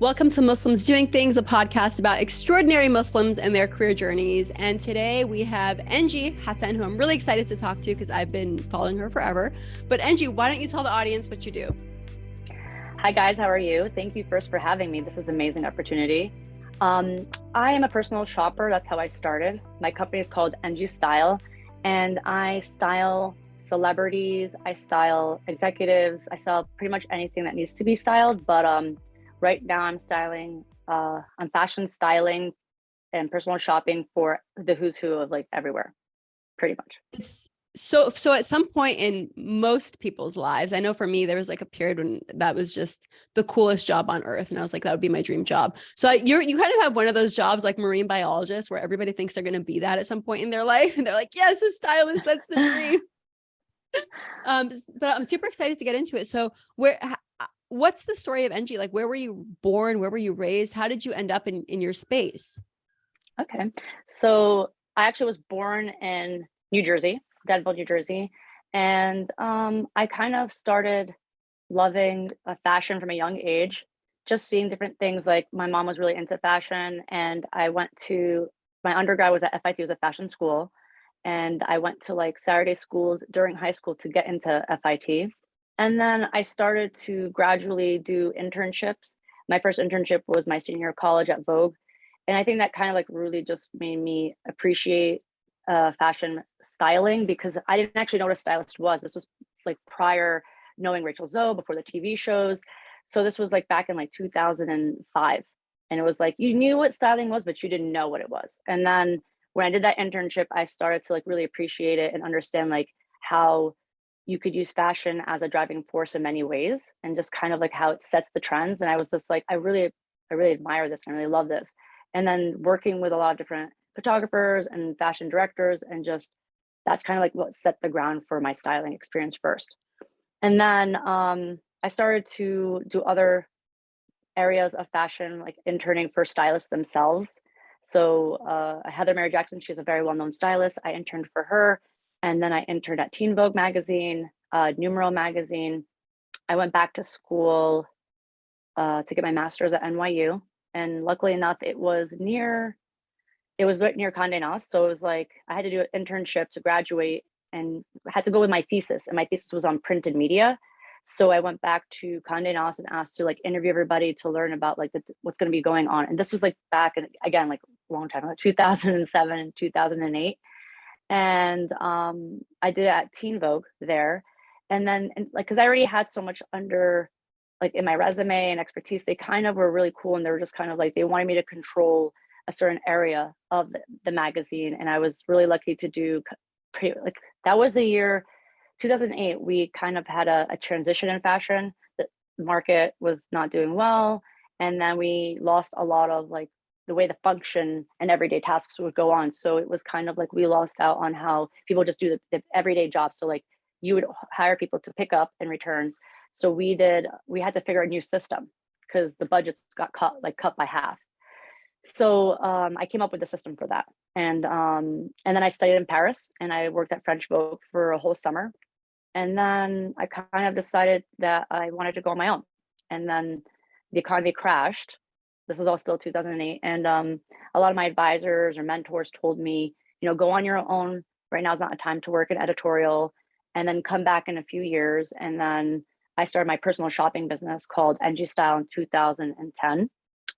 Welcome to Muslims Doing Things, a podcast about extraordinary Muslims and their career journeys. And today we have Engie Hassan, who I'm really excited to talk to because I've been following her forever. But Engie, why don't you tell the audience what you do? Hi guys, how are you? Thank you first for having me. This is an amazing opportunity. I am a personal shopper. That's how I started. My company is called Engie Style, and I style celebrities, I style executives, I style pretty much anything that needs to be styled. But right now I'm fashion styling and personal shopping for the who's who of like everywhere, pretty much. It's so at some point in most people's lives, I know for me, there was like a period when that was just the coolest job on earth. And I was like, that would be my dream job. So you kind of have one of those jobs like marine biologist where everybody thinks they're going to be that at some point in their life. And they're like, yes, a stylist, that's the dream. But I'm super excited to get into it. So what's the story of Engie? Like, where were you born? Where were you raised? How did you end up in your space? Okay. So I actually was born in New Jersey, Denville, New Jersey. And I kind of started loving fashion from a young age, just seeing different things. Like my mom was really into fashion, and I went to my undergrad was at FIT, was a fashion school. And I went to like Saturday schools during high school to get into FIT. And then I started to gradually do internships. My first internship was my senior year of college at Vogue, and I think that kind of like really just made me appreciate fashion styling, because I didn't actually know what a stylist was. This was like prior knowing Rachel Zoe, before the TV shows. So this was like back in like 2005. And it was like you knew what styling was, but you didn't know what it was. And then when I did that internship, I started to like really appreciate it and understand like how you could use fashion as a driving force in many ways, and just kind of like how it sets the trends. And I was just like, I really admire this and I really love this. And then working with a lot of different photographers and fashion directors, and just that's kind of like what set the ground for my styling experience first. And then I started to do other areas of fashion, like interning for stylists themselves. So Heather Mary Jackson, she's a very well-known stylist. I interned for her, and then I interned at Teen Vogue magazine, Numero magazine. I went back to school to get my master's at NYU, and luckily enough, it was right near Condé Nast. So it was like I had to do an internship to graduate, and I had to go with my thesis. And my thesis was on printed media. So I went back to Condé Nast and asked to like interview everybody to learn about like what's going to be going on. And this was like back in, again, like a long time, like 2007 and 2008. And I did it at Teen Vogue there. And then like, because I already had so much under like in my resume and expertise, they kind of were really cool. And they were just kind of like, they wanted me to control a certain area of the magazine. And I was really lucky to do like that was the year 2008. We kind of had a transition in fashion. The market was not doing well, and then we lost a lot of like the way the function and everyday tasks would go on. So it was kind of like we lost out on how people just do the everyday job. So like you would hire people to pick up and returns. So we had to figure out a new system because the budgets got cut by half. So I came up with a system for that. And then I studied in Paris, and I worked at French Vogue for a whole summer. And then I kind of decided that I wanted to go on my own. And then the economy crashed. This was all still 2008. And a lot of my advisors or mentors told me, go on your own. Right now is not a time to work in editorial, and then come back in a few years. And then I started my personal shopping business called Engie Style in 2010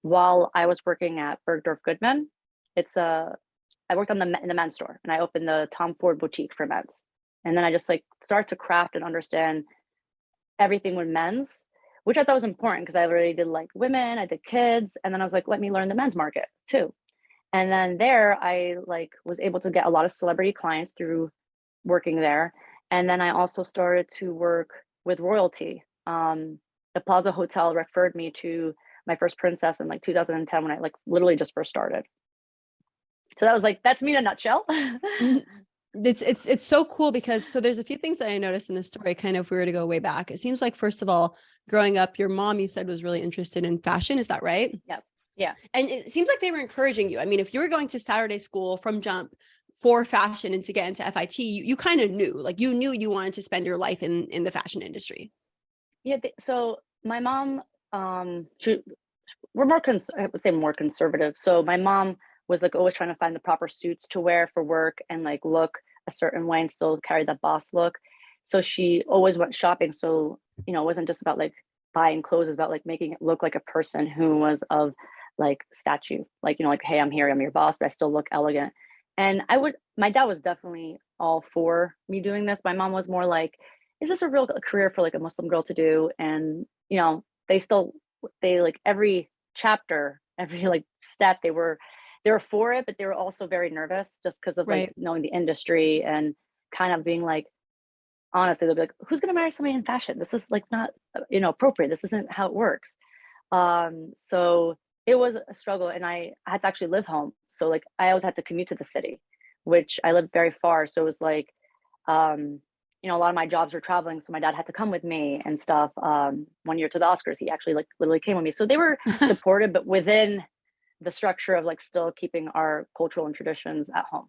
while I was working at Bergdorf Goodman. I worked in the men's store, and I opened the Tom Ford boutique for men's. And then I just like start to craft and understand everything with men's, which I thought was important because I already did like women, I did kids, and then I was like, let me learn the men's market too. And then there I like was able to get a lot of celebrity clients through working there. And then I also started to work with royalty. The Plaza Hotel referred me to my first princess in like 2010 when I like literally just first started. So that was like, that's me in a nutshell. It's so cool because so there's a few things that I noticed in the story, kind of if we were to go way back. It seems like, first of all, growing up, your mom, you said, was really interested in fashion. Is that right? Yes. Yeah. And it seems like they were encouraging you. I mean, if you were going to Saturday school from jump for fashion and to get into FIT, you kind of knew, like you knew you wanted to spend your life in the fashion industry. Yeah. So my mom, she we're more I would say more conservative. So my mom was like always trying to find the proper suits to wear for work and like look a certain way and still carry that boss look. So she always went shopping. So, you know, it wasn't just about like buying clothes, it was about like making it look like a person who was of like statue. Like, you know, like, hey, I'm here, I'm your boss, but I still look elegant. And my dad was definitely all for me doing this. My mom was more like, is this a real career for like a Muslim girl to do? And, you know, they like every chapter, every like step, they were for it, but they were also very nervous just because of like Right. knowing the industry and kind of being like, honestly, they'll be like, who's going to marry somebody in fashion? This is like not, you know, appropriate. This isn't how it works. So it was a struggle, and I had to actually live home. So like I always had to commute to the city, which I lived very far. So it was like, you know, a lot of my jobs were traveling. So my dad had to come with me and stuff. One year to the Oscars, he actually like literally came with me. So they were supportive, but within the structure of like still keeping our cultural and traditions at home.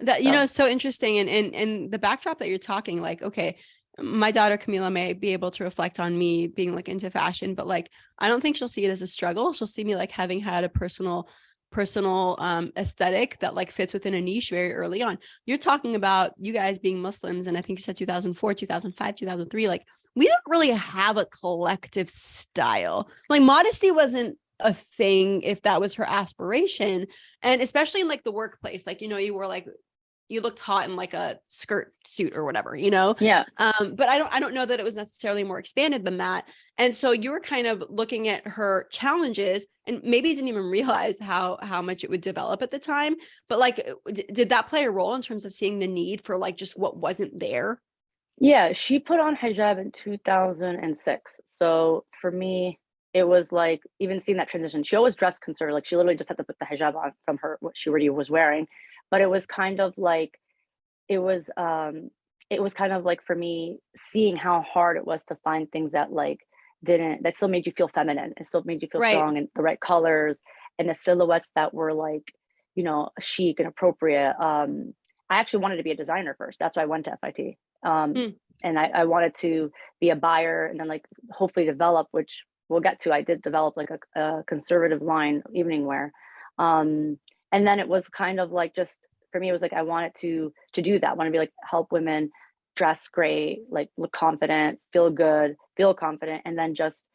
That, you know, So it's so interesting. And the backdrop that you're talking, like, okay, my daughter Camila may be able to reflect on me being like into fashion, but like, I don't think she'll see it as a struggle. She'll see me like having had a personal aesthetic that like fits within a niche very early on. You're talking about you guys being Muslims, and I think you said 2004, 2005, 2003. Like, we don't really have a collective style. Like, modesty wasn't a thing if that was her aspiration. And especially in like the workplace, like, you know, you looked hot in like a skirt suit or whatever, you know? yeah, But I don't know that it was necessarily more expanded than that. And so you were kind of looking at her challenges and maybe didn't even realize how much it would develop at the time. But like, did that play a role in terms of seeing the need for like just what wasn't there? yeah, she put on hijab in 2006. So for me, it was like even seeing that transition. She always dressed conservative. Like she literally just had to put the hijab on from her what she already was wearing. But it was kind of like it was it was kind of like for me seeing how hard it was to find things that like didn't that still made you feel feminine. It still made you feel Right. strong and the right colors and the silhouettes that were like, you know, chic and appropriate. I actually wanted to be a designer first. That's why I went to FIT. Mm, And I wanted to be a buyer and then like hopefully develop, which we'll get to. I did develop like a conservative line evening wear. And then it was kind of like just for me, it was like I wanted to do that. I want to be like help women dress great, like look confident, feel good, feel confident, and then just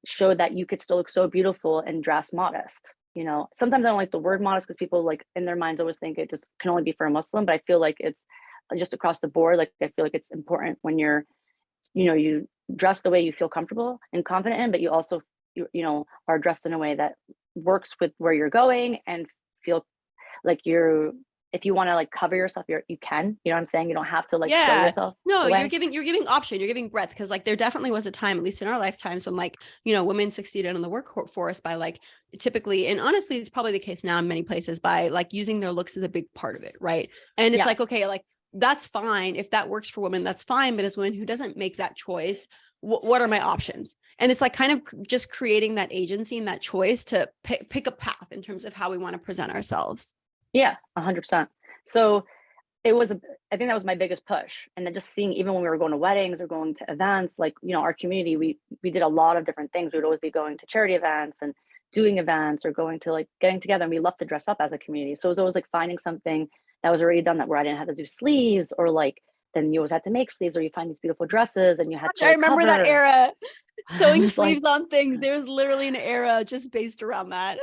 show that you could still look so beautiful and dress modest. You know, sometimes I don't like the word modest because people like in their minds always think it just can only be for a Muslim, but I feel like it's just across the board. Like I feel like it's important when you're, you know, you dress the way you feel comfortable and confident in, but you also you know are dressed in a way that works with where you're going and feel like you're if you want to like cover yourself, you can, you know what I'm saying? You don't have to like show yeah. yourself No, away. you're giving option, you're giving breadth. Cause like there definitely was a time, at least in our lifetimes, when like, you know, women succeeded in the workforce by like typically, and honestly, it's probably the case now in many places by like using their looks as a big part of it. Right. And it's Yeah. like, okay, like that's fine. If that works for women, that's fine. But as women who doesn't make that choice, what are my options? And it's like kind of just creating that agency and that choice to pick a path in terms of how we want to present ourselves. Yeah, 100%. So it was I think that was my biggest push. And then just seeing even when we were going to weddings or going to events, like, you know, our community, we did a lot of different things. We would always be going to charity events and doing events or going to like getting together, and we love to dress up as a community. So it was always like finding something that was already done that where I didn't have to do sleeves or like then you always had to make sleeves or you find these beautiful dresses and you had to I like remember that cover. era. I Sewing was like, sleeves on things. There was literally an era just based around that.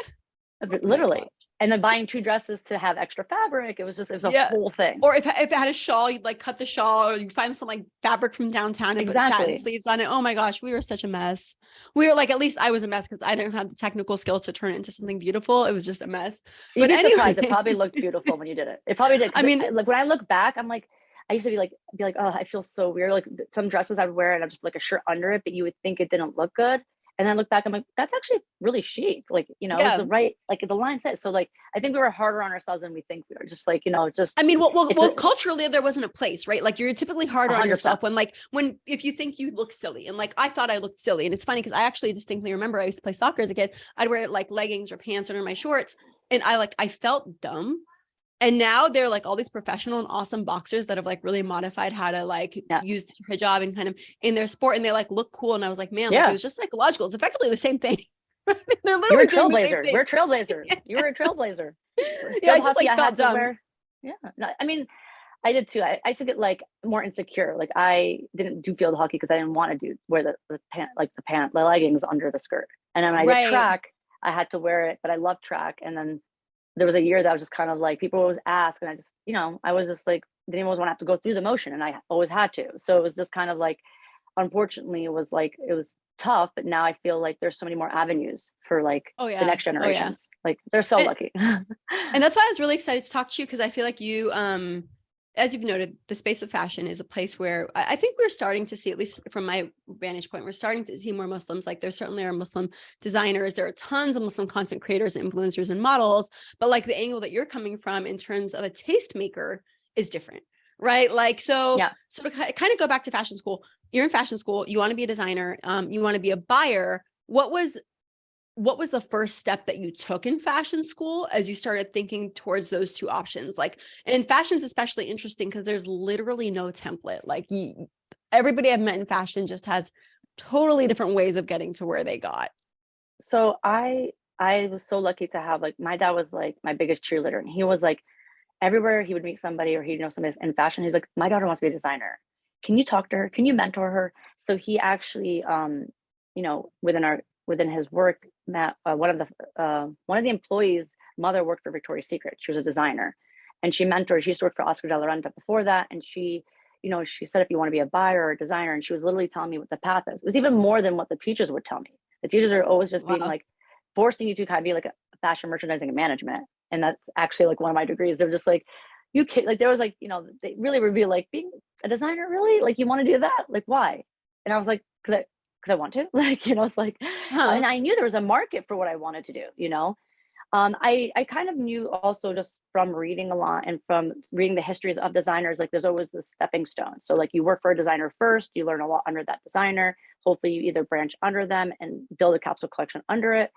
Oh my god. literally. And then buying two dresses to have extra fabric. It was a Yeah. whole thing. Or if it had a shawl, you'd like cut the shawl, or you'd find some like fabric from downtown and put satin Exactly. sleeves on it. Oh my gosh, we were such a mess. We were like, at least I was a mess because I didn't have the technical skills to turn it into something beautiful. It was just a mess. You'd But be surprised. It anyway, probably looked beautiful when you did it. It probably did. I Because mean, like when I look back, I'm like, I used to be like, oh, I feel so weird. Like some dresses I'd wear and I'm just like a shirt under it, but you would think it didn't look good. And then I look back, I'm like, that's actually really chic. Like, you know, it was yeah. the right, like the line set. So like, I think we were harder on ourselves than we think we are. Just like, you know, just I mean, it's a culturally, there wasn't a place, right? Like you're typically harder on 100%. yourself when if you think you look silly, and like I thought I looked silly, and it's funny because I actually distinctly remember I used to play soccer as a kid. I'd wear like leggings or pants under my shorts, and I felt dumb. And now they're like all these professional and awesome boxers that have like really modified how to like Yeah. use hijab and kind of in their sport, and they like look cool. And I was like, man, like it Yeah. was just psychological. It's effectively the same thing. They're You were literally a doing the same trailblazer. thing. We're trailblazers. You were a trailblazer. For Yeah, I field just hockey, like I felt had to dumb. wear, yeah. I mean, I did too. I used to get like more insecure. Like I didn't do field hockey because I didn't want to wear the leggings under the skirt. And then when I did Right. track, I had to wear it, but I loved track. And then there was a year that I was just kind of like, people always ask, and I just, I was just like, didn't always want to have to go through the motion, and I always had to. So it was just kind of like, unfortunately, it was tough, but now I feel like there's so many more avenues for like Oh the yeah. next Oh yeah. generations. Like they're so And, lucky. and that's why I was really excited to talk to you, because I feel like you, as you've noted, the space of fashion is a place where I think we're starting to see, at least from my vantage point, we're starting to see more Muslims. Like there certainly are Muslim designers. There are tons of Muslim content creators, influencers, and models. But like the angle that you're coming from in terms of a tastemaker is different, right? Like, so, Yeah. so to kind of go back to fashion school, you're in fashion school, you want to be a designer, you want to be a buyer. What was the first step that you took in fashion school as you started thinking towards those two options? Like, and fashion's especially interesting because there's literally no template. Like everybody I've met in fashion just has totally different ways of getting to where they got. So I was so lucky to have, like, my dad was like my biggest cheerleader, and he was like, everywhere he would meet somebody or he'd know somebody in fashion, he's like, my daughter wants to be a designer. Can you talk to her? Can you mentor her? So he actually, within his work, met one of the employees' mother worked for Victoria's Secret. She was a designer, and she mentored. She used to work for Oscar de la Renta before that, and she said, if you want to be a buyer or a designer, and she was literally telling me what the path is. It was even more than what the teachers would tell me. The teachers are always just being Wow. like, forcing you to kind of be like a fashion merchandising and management, and that's actually like one of my degrees. They're just like, you can't, like, there was like, they really would be like, being a designer, really, like, you want to do that, like, why? And I was like, because I want to, like, it's like, Huh. and I knew there was a market for what I wanted to do. I kind of knew also, just from reading a lot and from reading the histories of designers, like there's always the stepping stone. So like you work for a designer first, you learn a lot under that designer. Hopefully you either branch under them and build a capsule collection under it,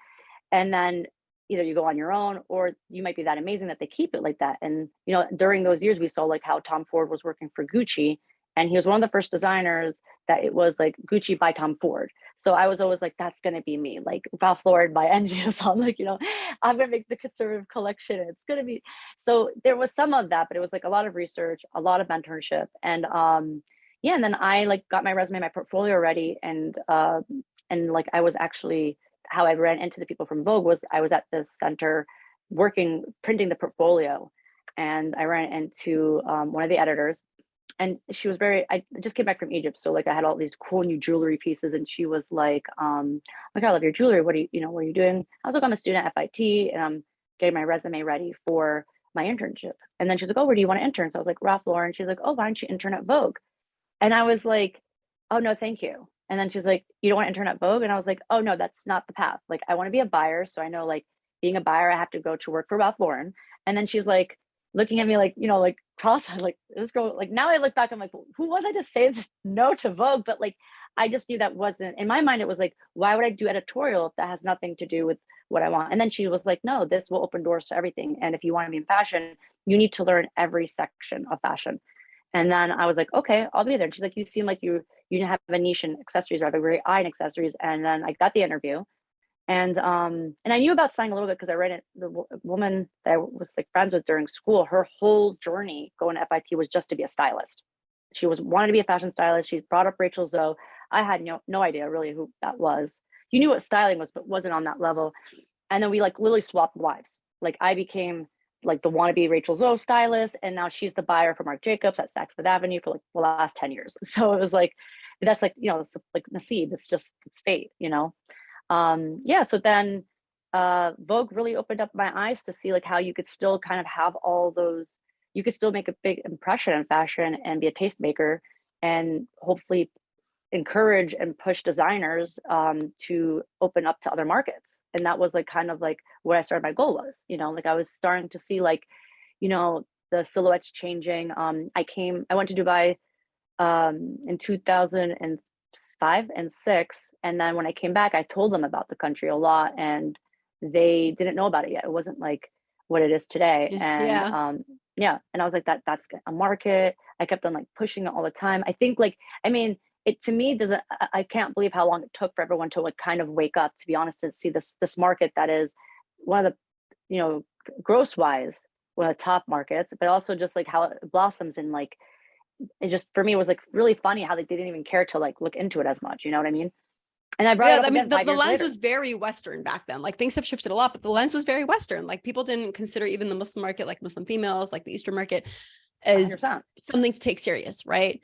and then either you go on your own, or you might be that amazing that they keep it like that. And during those years, we saw like how Tom Ford was working for Gucci, and he was one of the first designers that it was like Gucci by Tom Ford. So I was always like, that's going to be me, like Ralph Lauren by Engie Hassan. Like, I'm going to make the conservative collection. It's going to be. So there was some of that, but it was like a lot of research, a lot of mentorship, and yeah. And then I like got my resume, my portfolio ready, and like I was actually, how I ran into the people from Vogue was, I was at this center printing the portfolio, and I ran into one of the editors, and she was I just came back from Egypt. So like I had all these cool new jewelry pieces, and she was like, like, I love your jewelry. What what are you doing? I was like, I'm a student at FIT, and I'm getting my resume ready for my internship. And then she's like, oh, where do you want to intern? So I was like, Ralph Lauren. She's like, oh, why don't you intern at Vogue? And I was like, oh, no, thank you. And then she's like, you don't want to intern at Vogue? And I was like, oh, no, that's not the path. Like, I want to be a buyer. So I know, like, being a buyer, I have to go to work for Ralph Lauren. And then she's like, looking at me like, like cross, like, this girl, like, now I look back, I'm like, well, who was I to say this no to Vogue? But like, I just knew that wasn't, in my mind, it was like, why would I do editorial if that has nothing to do with what I want? And then she was like, no, this will open doors to everything. And if you want to be in fashion, you need to learn every section of fashion. And then I was like, okay, I'll be there. And she's like, you seem like you have a niche in accessories, or have a great eye in accessories. And then I got the interview, and I knew about styling a little bit because I read it. The woman that I was like friends with during school, her whole journey going to FIT was just to be a stylist. She wanted to be a fashion stylist. She brought up Rachel Zoe. I had no idea really who that was. You knew what styling was, but wasn't on that level. And then we like literally swapped lives. Like I became like the wannabe Rachel Zoe stylist, and now she's the buyer for Marc Jacobs at Saks Fifth Avenue for like the last 10 years. So it was like, that's like, it's like Nasib. It's fate. Yeah. So then Vogue really opened up my eyes to see like how you could still kind of have all those, you could still make a big impression in fashion and be a tastemaker, and hopefully encourage and push designers to open up to other markets. And that was like kind of like where I started. My goal was, like I was starting to see like, the silhouettes changing. I went to Dubai in 2005 and six. And then when I came back, I told them about the country a lot, and they didn't know about it yet. It wasn't like what it is today. And Yeah. yeah. And I was like, that's a market. I kept on like pushing it all the time. I think like, I mean, it to me doesn't, I can't believe how long it took for everyone to like kind of wake up, to be honest, to see this market that is one of the, you know, gross wise, one of the top markets, but also just like how it blossoms, and like it just for me was like really funny how they didn't even care to like look into it as much, you know what I mean? And I brought it Yeah, up I mean, again the, 5 the years lens later. was very Western back then. Like things have shifted a lot, but the lens was very Western. Like people didn't consider even the Muslim market, like Muslim females, like the Eastern market, as 100%. something to take serious, right?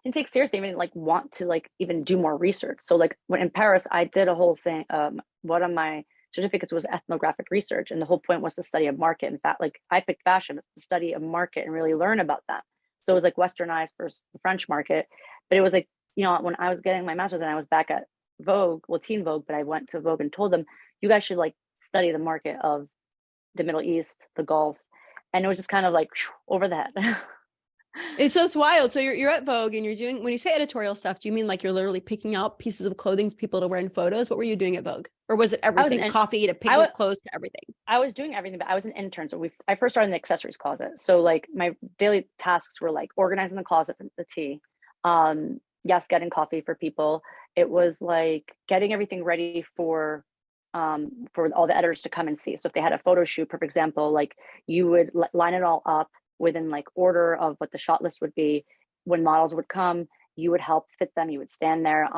And take seriously, even like want to like even do more research. So like when in Paris, I did a whole thing. One of my certificates was ethnographic research, and the whole point was the study of market. In fact, like I picked fashion, the study of market, and really learn about that. So it was like Westernized versus the French market, but it was like, you know, when I was getting my master's and I was back at Vogue, well, Teen Vogue, but I went to Vogue and told them, you guys should like study the market of the Middle East, the Gulf, and it was just kind of like over the head. And so it's wild. So you're at Vogue and you're doing, when you say editorial stuff, do you mean like you're literally picking out pieces of clothing for people to wear in photos? What were you doing at Vogue? Or was it I was everything, an coffee to I picking was clothes to everything? I was doing everything, but I was an intern. So I first started in the accessories closet. So like my daily tasks were like organizing the closet for the tea. Yes, getting coffee for people. It was like getting everything ready for all the editors to come and see. So if they had a photo shoot, for example, like you would line it all up within like order of what the shot list would be. When models would come, you would help fit them. You would stand there.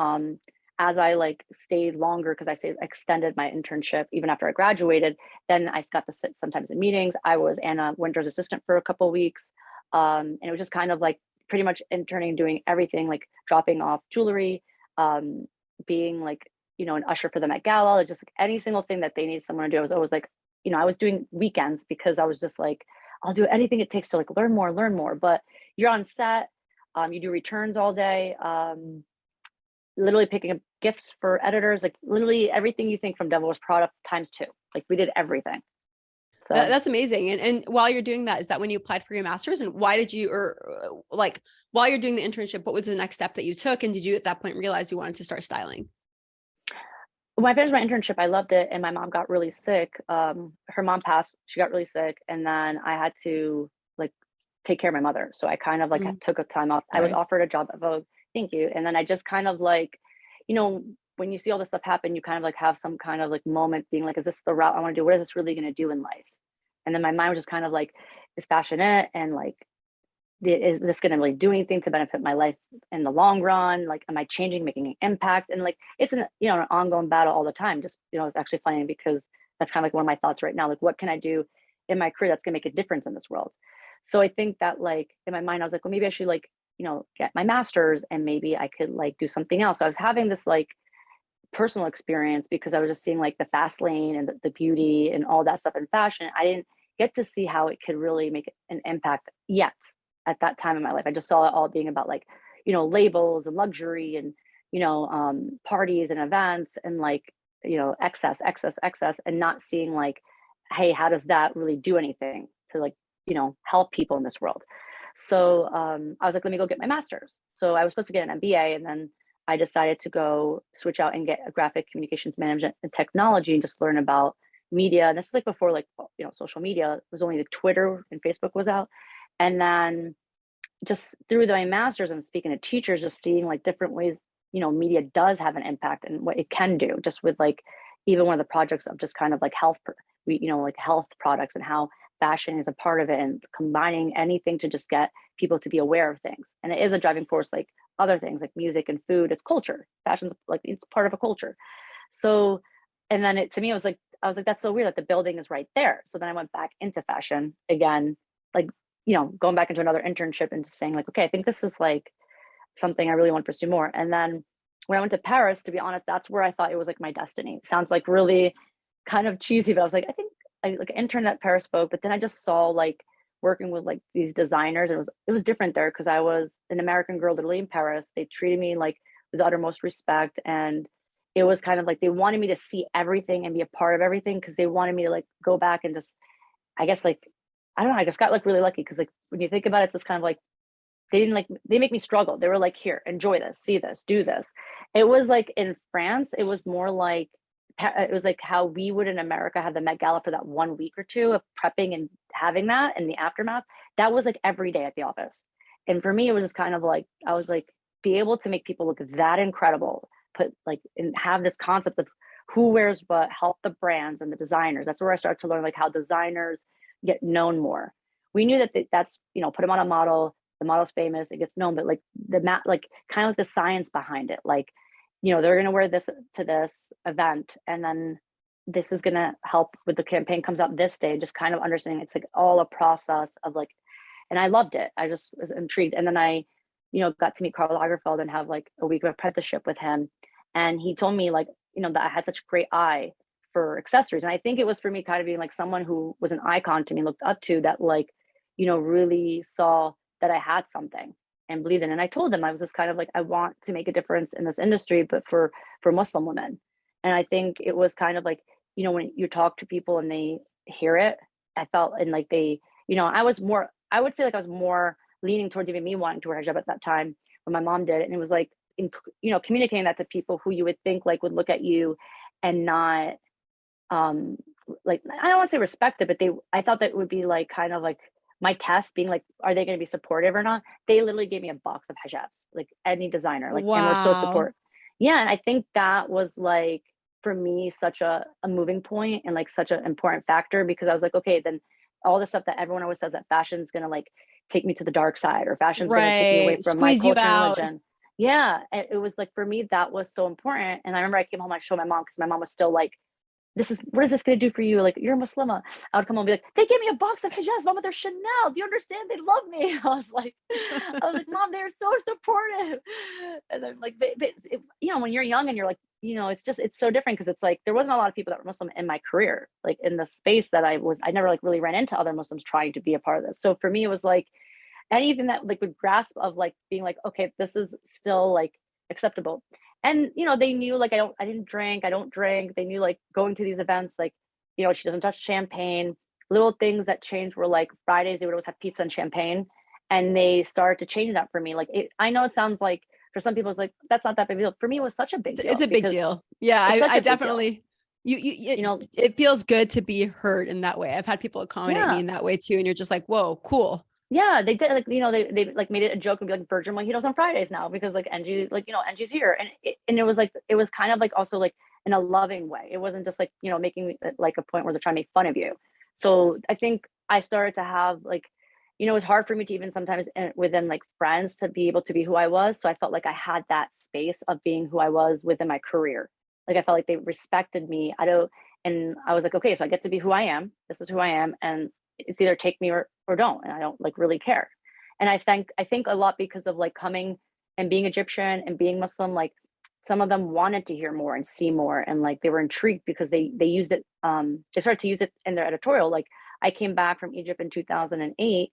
As I like stayed longer, because extended my internship even after I graduated, then I got to sit sometimes in meetings. I was Anna Winter's assistant for a couple of weeks. And it was just kind of like pretty much interning, doing everything, like dropping off jewelry, um, being like, you know, an usher for the Met Gala, like just like any single thing that they need someone to do. I was always like, you know, I was doing weekends because I was just like, I'll do anything it takes to like learn more, learn more. But you're on set, you do returns all day. Literally picking up gifts for editors, like literally everything you think from Devil Wears Prada times two. Like we did everything. So That's amazing. And while you're doing that, is that when you applied for your master's? And why did you, or like while you're doing the internship, what was the next step that you took? And did you at that point realize you wanted to start styling? when I finished my internship, I loved it, and my mom got really sick. Her mom passed; she got really sick, and then I had to like take care of my mother. So I kind of like Mm, took a time off. I was sorry. offered a job at Vogue. Thank you, and then I just kind of like, you know, when you see all this stuff happen, you kind of like have some kind of like moment, being like, "Is this the route I want to do? What is this really going to do in life?" And then my mind was just kind of like, "Is fashion it?" And like, is this going to really do anything to benefit my life in the long run? Like, am I changing, making an impact? And like, it's an, you know, an ongoing battle all the time. Just, you know, it's actually funny because that's kind of like one of my thoughts right now. Like, what can I do in my career that's going to make a difference in this world? So I think that like in my mind, I was like, well, maybe I should like, you know, get my master's and maybe I could like do something else. So I was having this like personal experience because I was just seeing like the fast lane and the beauty and all that stuff in fashion. I didn't get to see how it could really make an impact yet at that time in my life. I just saw it all being about like, you know, labels and luxury and, you know, parties and events and like, you know, excess, and not seeing like, hey, how does that really do anything to like, you know, help people in this world? So I was like, let me go get my master's. So I was supposed to get an MBA, and then I decided to go switch out and get a graphic communications management and technology and just learn about media. And this is like before like, you know, social media. It was only like Twitter and Facebook was out. And then just through my master's and speaking to teachers, just seeing like different ways, you know, media does have an impact and what it can do, just with like even one of the projects of just kind of like you know, like health products and how fashion is a part of it, and combining anything to just get people to be aware of things. And it is a driving force, like other things like music and food. It's culture. Fashion's like, it's part of a culture. So, and then it to me, it was like, I was like, that's so weird that the building is right there. So then I went back into fashion again, like, you know, going back into another internship and just saying like, okay, I think this is like something I really want to pursue more. And then when I went to Paris, to be honest, that's where I thought it was like my destiny. Sounds like really kind of cheesy, but I was like, I think I like interned at Paris Vogue, but then I just saw like working with like these designers. It was different there because I was an American girl literally in Paris. They treated me like with the uttermost respect, and it was kind of like they wanted me to see everything and be a part of everything because they wanted me to like go back and just, I guess like, I don't know, I just got like really lucky because like when you think about it, it's just kind of like they didn't like, they make me struggle. They were like, here, enjoy this, see this, do this. It was like in France, it was more like it was like how we would in America have the Met Gala for that 1 week or two of prepping and having that and the aftermath. That was like every day at the office. And for me, it was just kind of like I was like, be able to make people look that incredible, put like, and have this concept of who wears what, help the brands and the designers. That's where I started to learn like how designers get known more. We knew that that's, you know, put them on a model, the model's famous, it gets known, but like like kind of like the science behind it. Like, you know, they're going to wear this to this event, and then this is going to help with the campaign comes out this day, just kind of understanding it's like all a process of like, and I loved it. I just was intrigued. And then I, you know, got to meet Karl Lagerfeld and have like a week of apprenticeship with him. And he told me like, you know, that I had such a great eye for accessories. And I think it was for me kind of being like someone who was an icon to me, looked up to, that like, you know, really saw that I had something and believed in. And I told him I was just kind of like, I want to make a difference in this industry, but for Muslim women. And I think it was kind of like, you know, when you talk to people and they hear it, I felt, and like they, you know, I would say like I was more leaning towards even me wanting to wear hijab at that time when my mom did it. And it was like, you know, communicating that to people who you would think like would look at you and not, like, I don't want to say respect it, but I thought that would be like kind of like my test being like, are they going to be supportive or not? They literally gave me a box of hijabs, like any designer, like, and we're so Wow. support. Yeah. And I think that was like, for me, such a moving point and like such an important factor, because I was like, okay, then all the stuff that everyone always says that fashion's going to like take me to the dark side, or fashion's going to take me away Right. from my Squeeze you culture and out. religion. Yeah. And it was like, for me, that was so important. And I remember I came home, I showed my mom, because my mom was still like, what is this going to do for you? Like, you're a Muslima. I would come home and be like, they gave me a box of hijabs, mama, they're Chanel. Do you understand? They love me. I was like, mom, they're so supportive. And then like, you know, when you're young and you're like, you know, it's so different, because it's like, there wasn't a lot of people that were Muslim in my career, like in the space that I never like really ran into other Muslims trying to be a part of this. So for me, it was like anything that like would grasp of like being like, okay, this is still like acceptable. And you know, they knew like I don't drink. They knew like going to these events, like, you know, she doesn't touch champagne. Little things that changed were like Fridays they would always have pizza and champagne, and they started to change that for me. Like, I know it sounds like for some people it's like that's not that big a deal. For me, it was such a big It's deal a big because deal. Yeah, it's such I a big deal. definitely You know, it feels good to be heard in that way. I've had people accommodate me yeah. in that way too, and you're just like, whoa, cool. Yeah, they did, like, you know, they like made it a joke and be like virgin mojitos on Fridays now, because like Engie, like, you know, Engie's here. And it was like, it was kind of like also like in a loving way. It wasn't just like, you know, making like a point where they're trying to make fun of you. So I think I started to have like, you know, it was hard for me to even sometimes within like friends to be able to be who I was. So I felt like I had that space of being who I was within my career. Like I felt like they respected me. And I was like, okay, so I get to be who I am. This is who I am. And it's either take me or don't, and I don't like really care. And I think a lot because of like coming and being Egyptian and being Muslim, like some of them wanted to hear more and see more, and like they were intrigued because they used it, they started to use it in their editorial. Like I came back from Egypt in 2008,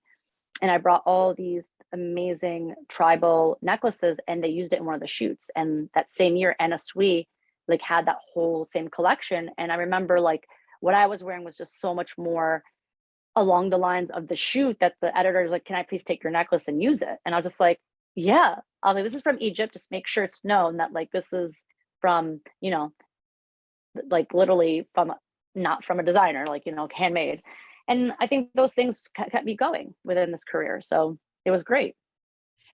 and I brought all these amazing tribal necklaces, and they used it in one of the shoots. And that same year, Anna Sui like had that whole same collection. And I remember like what I was wearing was just so much more along the lines of the shoot, that the editor is like, can I please take your necklace and use it? And I was just like, yeah. I was like, this is from Egypt. Just make sure it's known that like this is from, you know, like literally from, not from a designer, like, you know, handmade. And I think those things kept me going within this career. So it was great.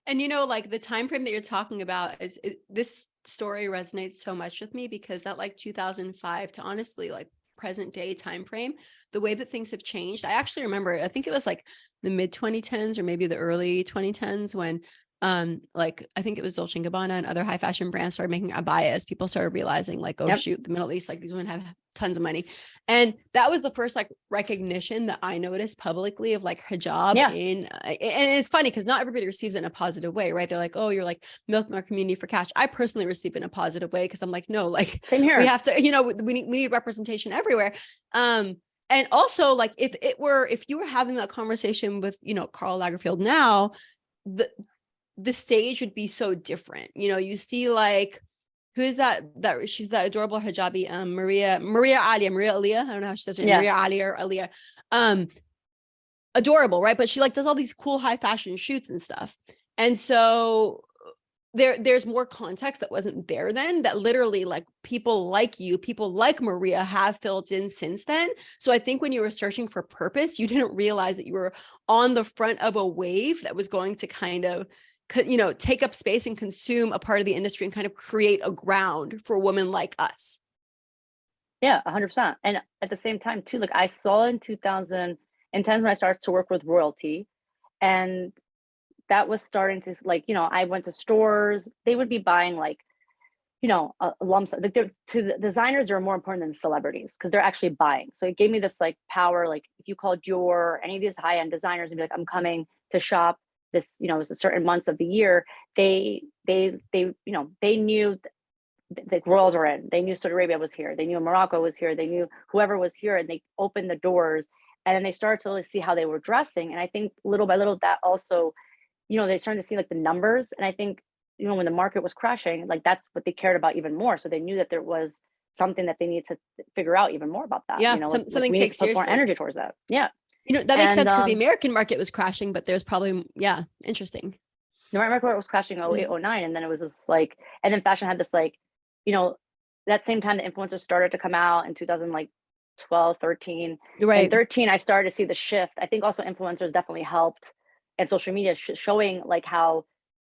And you know, like the time frame that you're talking about this story resonates so much with me, because that like 2005 to honestly like present day time frame, the way that things have changed. I actually remember, I think it was like the mid 2010s or maybe the early 2010s when like I think it was Dolce & Gabbana and other high fashion brands started making abayas. People started realizing like, oh Yep. shoot, the Middle East, like these women have tons of money. And that was the first like recognition that I noticed publicly of like hijab Yeah. in, and it's funny because not everybody receives it in a positive way, right? They're like, oh, you're like milking our community for cash. I personally receive it in a positive way because I'm like, no, like Same we here. have to, you know, we need representation everywhere. And also like if you were having that conversation with, you know, Karl Lagerfeld now, the stage would be so different. You know, you see like, who is that she's that adorable hijabi, Maria Aliyah. I don't know how she says her name, Yeah. Maria Ali or Aliyah. Adorable, right? But she like does all these cool high fashion shoots and stuff. And so there's more context that wasn't there then, that literally like people like you, people like Maria have filled in since then. So I think when you were searching for purpose, you didn't realize that you were on the front of a wave that was going to kind of, take up space and consume a part of the industry and kind of create a ground for women like us. Yeah, 100%. And at the same time too, like I saw in 2010 when I started to work with royalty, and that was starting to like, I went to stores, they would be buying like, a lump sum. Like to the designers, they're more important than celebrities because they're actually buying. So it gave me this like power. Like if you called Dior, any of these high end designers, and be like, I'm coming to shop this, it's a certain months of the year. They knew the royals were in. They knew Saudi Arabia was here. They knew Morocco was here. They knew whoever was here, and they opened the doors. And then they started to really see how they were dressing. And I think little by little, that also, they're starting to see like the numbers. And I think, when the market was crashing, like that's what they cared about even more. So they knew that there was something that they needed to figure out even more about that. Yeah, like we need to put more energy towards that. Yeah. That makes sense because the American market was crashing, but there's probably, interesting. The market was crashing 08, 09. And then it was just like, and then fashion had this like, that same time the influencers started to come out in 2012, 13. Right. And 13, I started to see the shift. I think also influencers definitely helped, and social media showing like how,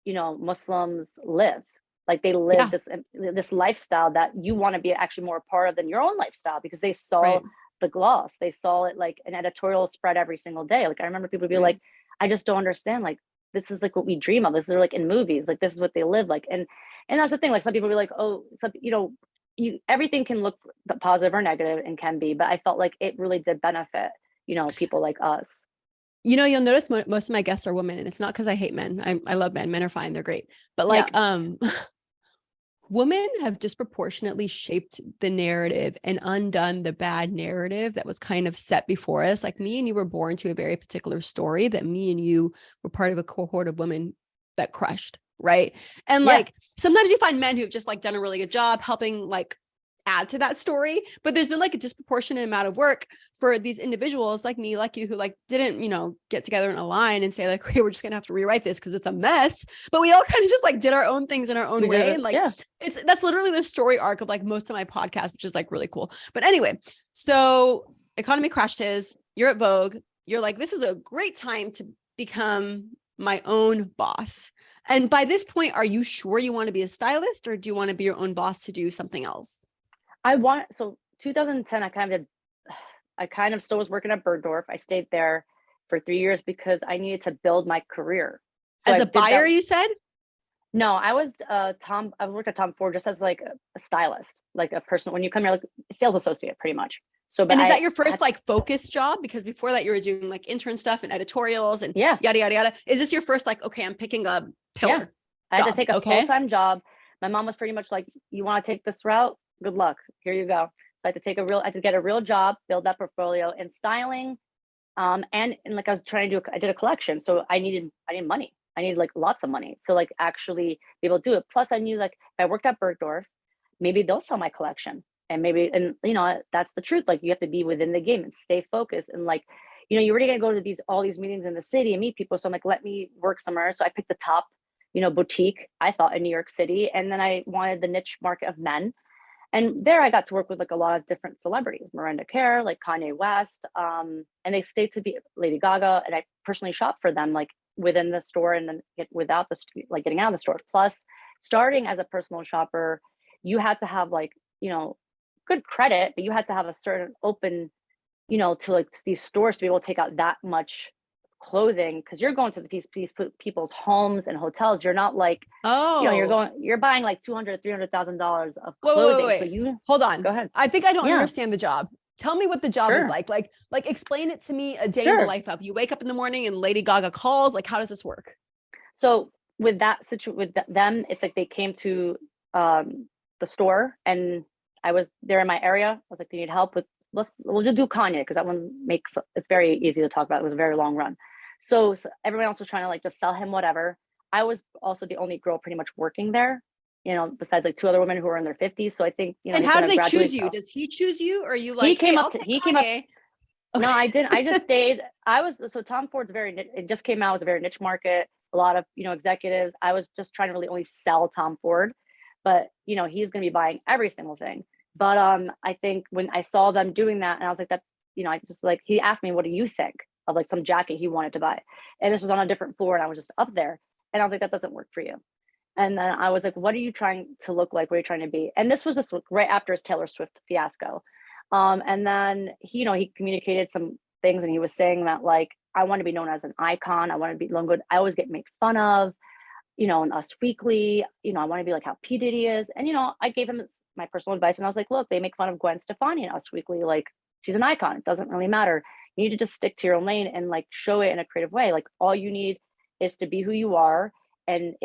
Muslims live. Like they live this lifestyle that you want to be actually more a part of than your own lifestyle, because they saw the gloss. They saw it like an editorial spread every single day. Like I remember people be like, I just don't understand. Like this is like what we dream of. This is like in movies. Like this is what they live like. And that's the thing. Like some people be like, oh, everything can look positive or negative and can be, but I felt like it really did benefit, people like us. You'll notice most of my guests are women, and it's not because I hate men. I love men. Men are fine. They're great. But like, women have disproportionately shaped the narrative and undone the bad narrative that was kind of set before us. Like me and you were born to a very particular story that me and you were part of a cohort of women that crushed. Right. And like, sometimes you find men who have just like done a really good job helping like add to that story, but there's been like a disproportionate amount of work for these individuals like me, like you, who like didn't, get together in a line and say like, okay, we're just gonna have to rewrite this because it's a mess. But we all kind of just like did our own things in our own way. And like, that's literally the story arc of like most of my podcast, which is like really cool. But anyway, so economy crashes, you're at Vogue, you're like, this is a great time to become my own boss. And by this point, are you sure you want to be a stylist, or do you want to be your own boss to do something else? So 2010, I kind of still was working at Bergdorf. I stayed there for 3 years because I needed to build my career. So as a buyer, you said? No, I worked at Tom Ford just as like a stylist, like a person, when you come here, like a sales associate pretty much. So, and is that your first like focus job? Because before that you were doing like intern stuff and editorials and yada, yada, yada. Is this your first, like, okay, I'm picking a pillar? Yeah. I had to take a full-time job. My mom was pretty much like, you want to take this route? Good luck. Here you go. So I had to get a real job, build that portfolio in styling. And like I was trying to I did a collection. So I needed money. I needed like lots of money to like actually be able to do it. Plus I knew like if I worked at Bergdorf, maybe they'll sell my collection. And that's the truth. Like you have to be within the game and stay focused. And like, you're already going to go to all these meetings in the city and meet people. So I'm like, let me work somewhere. So I picked the top, boutique, I thought, in New York City. And then I wanted the niche market of men. And there I got to work with like a lot of different celebrities, Miranda Kerr, like Kanye West. And they stayed to be Lady Gaga. And I personally shopped for them, like within the store and then getting out of the store. Plus starting as a personal shopper, you had to have like, good credit, but you had to have a certain open, to like these stores to be able to take out that much clothing, because you're going to these people's homes and hotels. You're not like, you're buying like $200,000-$300,000 of clothing. Wait. So you hold on. Go ahead. I think I don't understand the job. Tell me what the job is like. Like explain it to me. A day in the life of, you wake up in the morning and Lady Gaga calls. Like, how does this work? So with that with them, it's like they came to the store and I was there in my area. I was like, do you need help with, we'll just do Kanye, because that one it's very easy to talk about. It was a very long run. So everyone else was trying to like just sell him whatever. I was also the only girl pretty much working there, besides like two other women who were in their 50s. So I think, and how do they choose you? Does he choose you, or are you like, he came up? Okay. No, I didn't. I just stayed. So Tom Ford's it just came out, it was a very niche market. A lot of, executives. I was just trying to really only sell Tom Ford, but he's going to be buying every single thing. But I think when I saw them doing that, and I was like, I just like, he asked me, what do you think of like some jacket he wanted to buy? And this was on a different floor and I was just up there. And I was like, that doesn't work for you. And then I was like, what are you trying to look like? What are you trying to be? And this was just right after his Taylor Swift fiasco. And then he, he communicated some things, and he was saying that like, I want to be known as an icon. I want to be known good. I always get made fun of, in Us Weekly, I want to be like how P. Diddy is. And, I gave him my personal advice, and I was like, look, they make fun of Gwen Stefani in Us Weekly. Like, she's an icon. It doesn't really matter. You need to just stick to your own lane and like show it in a creative way. Like, all you need is to be who you are, and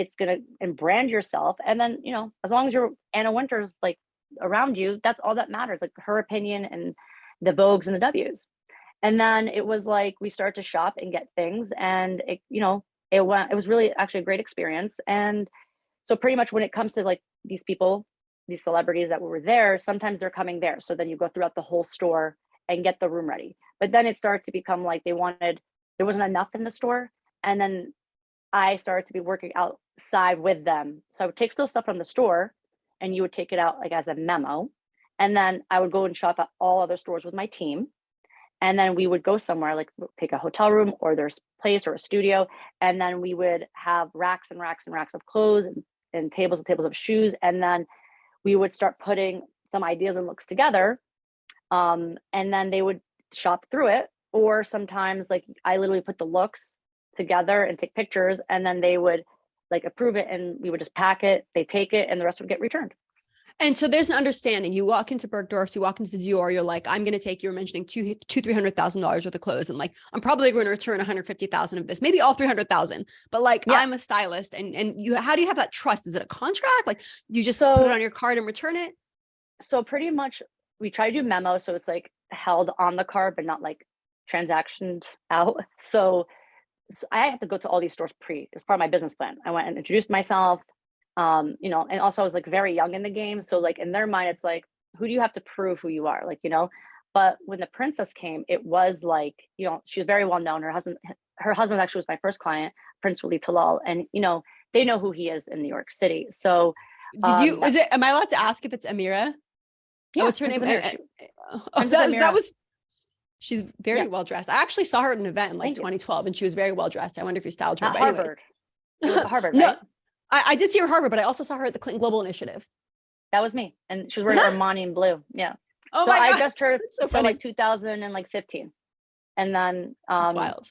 and brand yourself. And then, as long as you're Anna Wintour, like around you, that's all that matters. Like her opinion and the Vogues and the W's. And then it was like, we started to shop and get things, and it was really actually a great experience. And so pretty much when it comes to like these people, these celebrities that were there, sometimes they're coming there. So then you go throughout the whole store and get the room ready. But then it started to become like there wasn't enough in the store. And then I started to be working outside with them. So I would take still stuff from the store, and you would take it out like as a memo. And then I would go and shop at all other stores with my team. And then we would go somewhere, like take a hotel room or there's place or a studio. And then we would have racks and racks and racks of clothes, and tables and tables of shoes. And then we would start putting some ideas and looks together. And then they would shop through it. Or sometimes like I literally put the looks together and take pictures, and then they would like approve it, and we would just pack it, they take it, and the rest would get returned. And so there's an understanding. You walk into Bergdorf's, you walk into Dior, you're like, I'm going to take, you were mentioning $300,000 worth of clothes. And like, I'm probably going to return 150,000 of this, maybe all 300,000, but like, yeah. I'm a stylist, and how do you have that trust? Is it a contract? Like you just put it on your card and return it? So pretty much we try to do memos. So it's like held on the card, but not like transactioned out. So I have to go to all these stores as part of my business plan. I went and introduced myself, and also I was like very young in the game. So like in their mind, it's like, who do you have to prove who you are? Like, but when the princess came, it was like, she was very well known. Her husband actually was my first client, Prince Waleed Talal. And, they know who he is in New York City. So am I allowed to ask if it's Amira? Yeah. What's her name? She's very well dressed. I actually saw her at an event in like 2012, and she was very well dressed. I wonder if you styled her. At Harvard. It was at Harvard, right? No, I did see her at Harvard, but I also saw her at the Clinton Global Initiative. That was me, and she was wearing Armani in blue. Yeah. Oh my God. I just heard so like 2015, and then that's wild.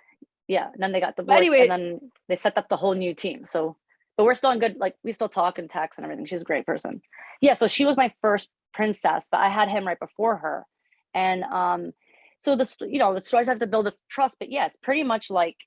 Yeah, and then they got divorced, and then they set up the whole new team. So, but we're still in good. Like we still talk and text and everything. She's a great person. Yeah. So she was my first princess, but I had him right before her, and so the stores have to build this trust. But yeah, it's pretty much like,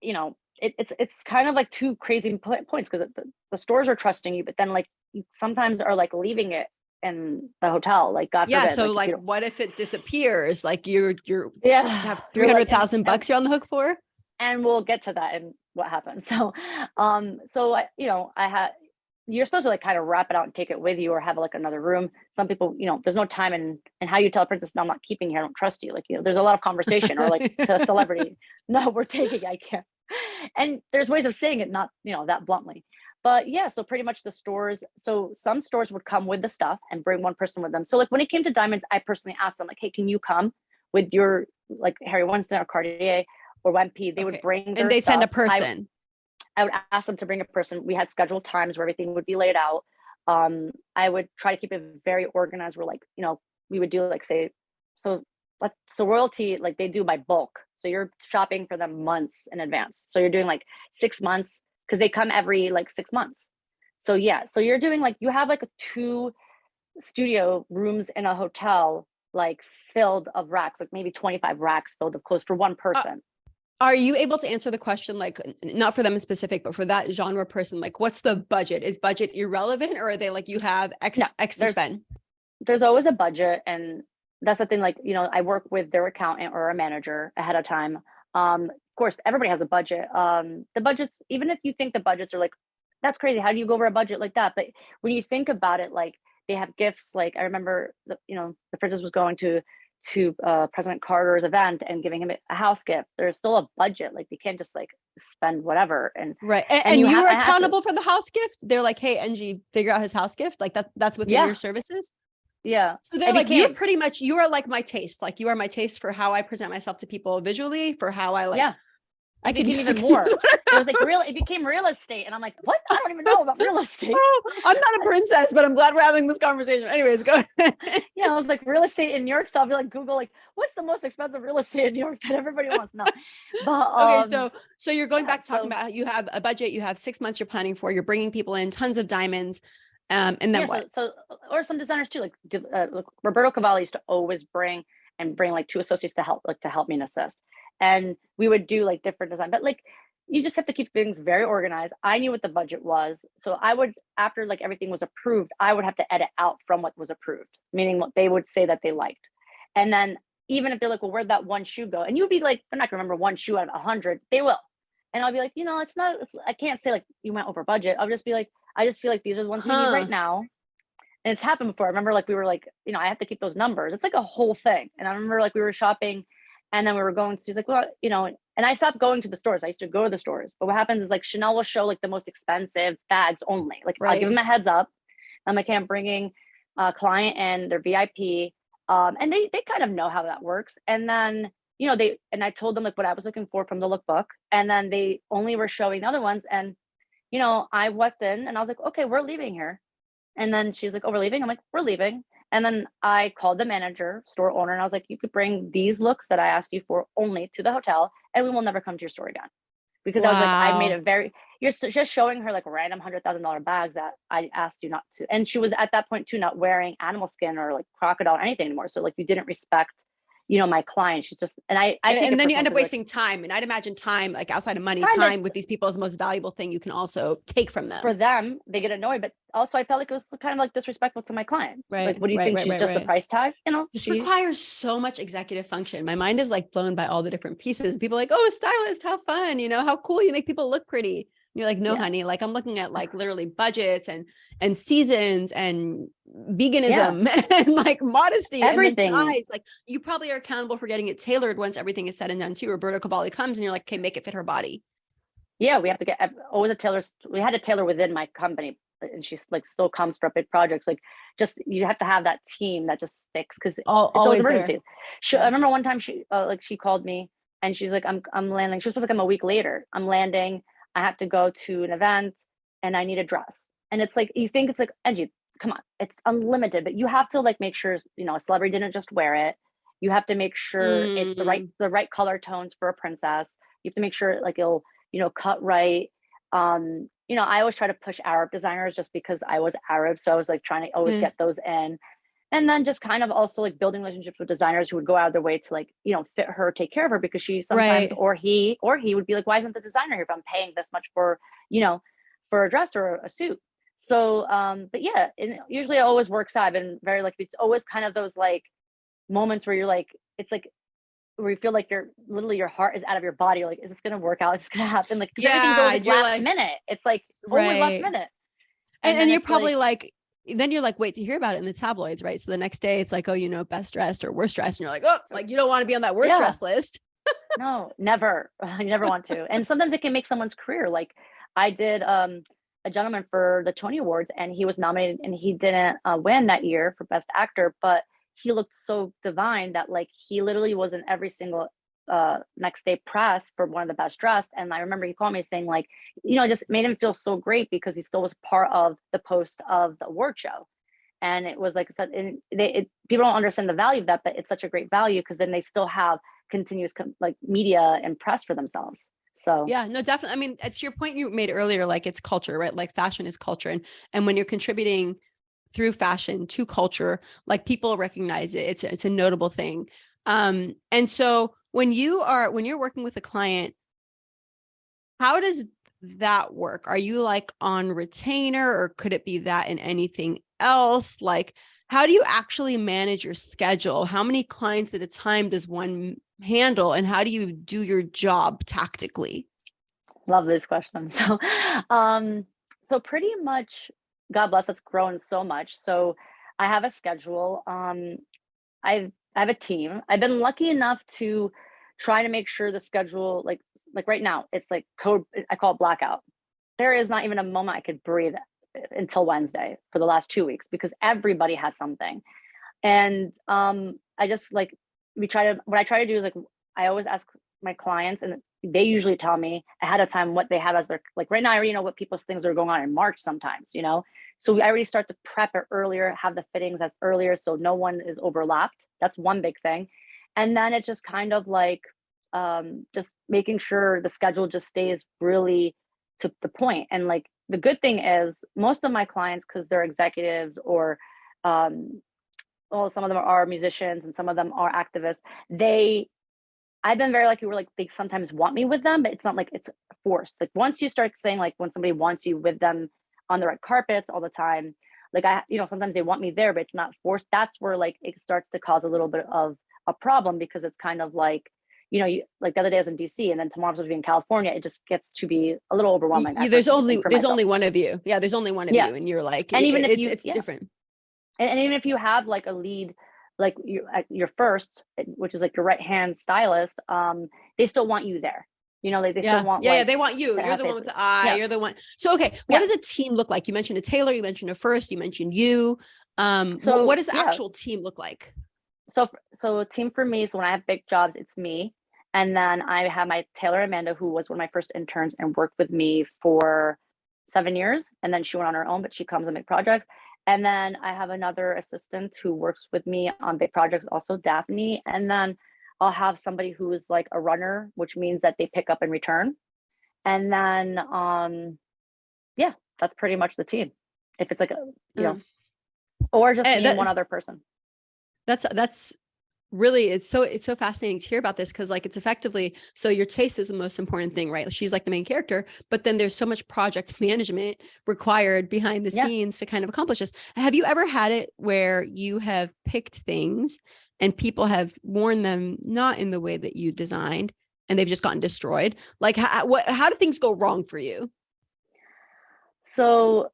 it's kind of like two crazy points, because the stores are trusting you, but then like you sometimes are like leaving it in the hotel, like God forbid. So like what if it disappears? Like you have 300,000 bucks you're on the hook for? And we'll get to that and what happened. So, you're supposed to like kind of wrap it out and take it with you, or have like another room. Some people, there's no time in how you tell a princess, no, I'm not keeping here, I don't trust you. Like, there's a lot of conversation, or like to a celebrity, no, we're taking, I can't. And there's ways of saying it, not, that bluntly. But yeah, so pretty much the stores. So some stores would come with the stuff and bring one person with them. So like when it came to diamonds, I personally asked them like, hey, can you come with your like Harry Winston or Cartier or Wimpy? They would bring their and they'd stuff. Send a person. I would ask them to bring a person. We had scheduled times where everything would be laid out. I would try to keep it very organized. Where like, we would do like so royalty, like they do by bulk. So you're shopping for them months in advance. So you're doing like 6 months, because they come every like 6 months. So yeah, so you're doing like, you have like 2 studio rooms in a hotel, like filled of racks, like maybe 25 racks filled of clothes for one person. Are you able to answer the question, like not for them in specific, but for that genre person, like what's the budget? Is budget irrelevant, or are they like, you have X to spend? There's always a budget. And that's the thing, like, I work with their accountant or a manager ahead of time. Of course, everybody has a budget. The budgets, even if you think the budgets are like, that's crazy, how do you go over a budget like that? But when you think about it, like they have gifts. Like I remember, the princess was going to President Carter's event and giving him a house gift. There's still a budget. Like they can't just like spend whatever. And right. And you are accountable for the house gift. They're like, hey, Engie, figure out his house gift. Like that's within your services. Yeah. So they're like, you are like my taste. Like you are my taste for how I present myself to people visually, for how I like. Yeah. it became even more. It was like it became real estate. And I'm like, what? I don't even know about real estate. Oh, I'm not a princess, but I'm glad we're having this conversation. Anyways, go ahead. Yeah, I was like, real estate in New York. So I'll be like, Google, like, what's the most expensive real estate in New York that everybody wants to know? But Okay, so you're going yeah, back to talking about how you have a budget, you have 6 months you're planning for, you're bringing people in, tons of diamonds, and then yeah, what? so or some designers too, like Roberto Cavalli used to always bring like 2 associates to help me and assist, and we would do like different design, but like you just have to keep things very organized. I knew what the budget was, so I would, after like everything was approved, I would have to edit out from what was approved, meaning what they would say that they liked, and then even if they're like, well, where'd that one shoe go? And you'd be like, they're not gonna remember one shoe out of 100. They will, and I'll be like, I can't say like you went over budget. I'll just be like, I just feel like these are the ones we need right Huh. now. And it's happened before. I remember like we were like, I have to keep those numbers. It's like a whole thing. And I remember like we were shopping and then we were going to like, well, and I stopped going to the stores. I used to go to the stores. But what happens is like Chanel will show like the most expensive bags only. Like I'll give Right. them a heads up. I'm like, hey, I'm bringing a client and they're VIP. And they kind of know how that works. And then, I told them like what I was looking for from the lookbook. And then they only were showing the other ones. And, I walked in and I was like, okay, we're leaving here. And then she's like, oh, we're leaving? I'm like, we're leaving. And then I called the manager, store owner, and I was like, you could bring these looks that I asked you for only to the hotel, and we will never come to your store again. Because I was like, I made Wow. it very, you're just showing her like random $100,000 bags that I asked you not to. And she was at that point too, not wearing animal skin or like crocodile or anything anymore. So like you didn't respect, my client. She's just, and I take And it then you personal end up because like wasting time. And I'd imagine time, like outside of money, time time is with these people is the most valuable thing you can also take from for them. them, they get annoyed, but also I felt like it was kind of like disrespectful to my client. Like, Right, what do you right, think? right, She's right, just a right. price tag? This She requires so much executive function. My mind is like blown by all the different pieces. People are like, oh, a stylist, how fun, how cool, you make people look pretty. And you're like, no, yeah. honey, like I'm looking at like literally budgets and seasons and Yeah, veganism and like modesty and then everything. size. Like you probably are accountable for getting it tailored once everything is said and done too. Roberto Cavalli comes and you're like, okay, make it fit her body. Yeah, we have to get always a tailor. We had a tailor within my company, and she's like still comes for big projects. Like, just you have to have that team that just sticks because it's always Always there. emergencies. I Yeah. remember one time she called me and she's like, I'm landing. She was supposed to come a week later. I'm landing. I have to go to an event and I need a dress. And it's like you think it's like, Angie, come on, it's unlimited, but you have to like make sure a celebrity didn't just wear it. You have to make sure it's Mm. the right color tones for a princess. You have to make sure like it'll cut right. I always try to push Arab designers just because I was Arab. So I was like trying to always Yeah. get those in. And then just kind of also like building relationships with designers who would go out of their way to like, fit her, take care of her because she sometimes, Right. or he would be like, why isn't the designer here if I'm paying this much you know, for a dress or a suit? So, but yeah, and usually it always works out. I've been very lucky. It's always kind of those like moments where you're like, it's like where you feel like you're literally your heart is out of your body. You're like, is this gonna work out? Is this gonna happen? Like, because everything's always Yeah. like You're last like, minute. It's like always last right. minute. And And then you're it's like, probably like, then you're like, wait to hear about it in the tabloids, right? So the next day it's like, oh, best dressed or worst dressed. And you're like, oh, like you don't want to be on that worst yeah, dress list. no, never. You never want to. And sometimes it can make someone's career. Like I did a gentleman for the Tony Awards and he was nominated and he didn't win that year for Best Actor, but he looked so divine that like he literally was in every single next day press for one of the best dressed. And I remember he called me saying like, it just made him feel so great because he still was part of the post of the award show. And it was like, and people don't understand the value of that, but it's such a great value because then they still have continuous like media and press for themselves. So Yeah, no, definitely. I mean, it's your point you made earlier, like it's culture, right? Like fashion is culture. And when you're contributing through fashion to culture, like people recognize it. It's a notable thing. And so when you're working with a client, how does that work? Are you like on retainer or could it be that in anything else? Like, how do you actually manage your schedule? How many clients at a time does one handle? And how do you do your job tactically? love this question. Um, so pretty much, God bless, it's grown so much. So I have a schedule. I have a team. I've been lucky enough to try to make sure the schedule, like right now, it's like code. I call it blackout. There is not even a moment I could breathe until Wednesday for the last 2 weeks because everybody has something. And I just like what I try to do is like I always ask my clients, and they usually tell me ahead of time what they have as their, like right now, I already know what people's things are going on in March sometimes, you know? So I already start to prep it earlier, have the fittings as earlier so no one is overlapped. That's one big thing. And then it's just kind of like just making sure the schedule just stays really to the point. And like the good thing is most of my clients, because they're executives or well, some of them are musicians and some of them are activists, I've been very lucky where like they sometimes want me with them, but it's not like it's forced. Like once you start saying like when somebody wants you with them on the red carpets all the time, like sometimes they want me there, but it's not forced. That's where like it starts to cause a little bit of a problem because it's kind of like, like the other day I was in DC and then tomorrow I'm supposed to be in California. It just gets to be a little overwhelming. There's for there's myself. only one of you. Yeah, there's only one of Yeah. you, and you're like, And even if it's different. and even if you have like a lead, like your first, which is like your right hand stylist, they still want you there. They still Yeah. want Yeah. like They want you. to You're have the one face with with it. the eye. Yeah. You're the one. So, okay. What Yeah. does a team look like? You mentioned a tailor, you mentioned a first, you mentioned you. What So does the yeah. actual team look like? So a team for me. So when I have big jobs, it's me, and then I have my tailor Amanda, who was one of my first interns and worked with me for 7 years, and then she went on her own, but she comes and make projects. And then I have another assistant who works with me on big projects, also Daphne. And then I'll have somebody who is like a runner, which means that they pick up and return. And then yeah, that's pretty much the team. If it's like Um, or just me and that one other person. that's really, it's so fascinating to hear about this because like it's effectively, so your taste is the most important thing, right? She's like the main character, but then there's so much project management required behind the Yeah. scenes to kind of accomplish this. Have you ever had it where you have picked things and people have worn them not in the way that you designed and they've just gotten destroyed? Like how did things go wrong for you? So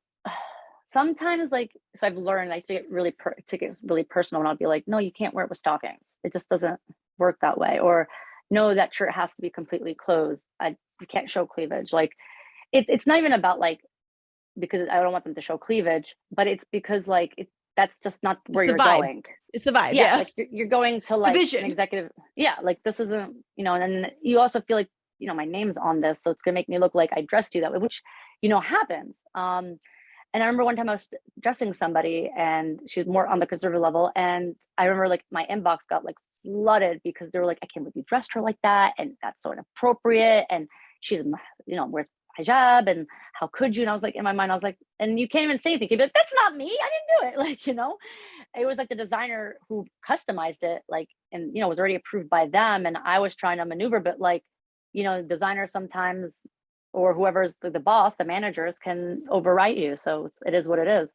sometimes so I've learned I used to get really personal and I'll be like, no, you can't wear it with stockings. It just doesn't work that way. Or no, that shirt has to be completely closed. You can't show cleavage. Like it's not even about like because I don't want them to show cleavage, but it's because like that's just not It's where the you're vibe. going. It's the vibe. Yeah, Yeah. like you're going to The like an vision. executive. Yeah, like this isn't, and then you also feel like, my name's on this, so it's gonna make me look like I dressed you that way, which, happens. And I remember one time I was dressing somebody and she's more on the conservative level. And I remember like my inbox got like flooded because they were like, I can't believe you dressed her like that. And that's so inappropriate. And she's, wears hijab and how could you? And I was like, in my mind, I was like, and you can't even say anything. You'd be like, that's not me. I didn't do it. Like, it was like the designer who customized it, like, and, was already approved by them. And I was trying to maneuver, but like, designers sometimes or whoever's the boss, the managers can overwrite you. So it is what it is.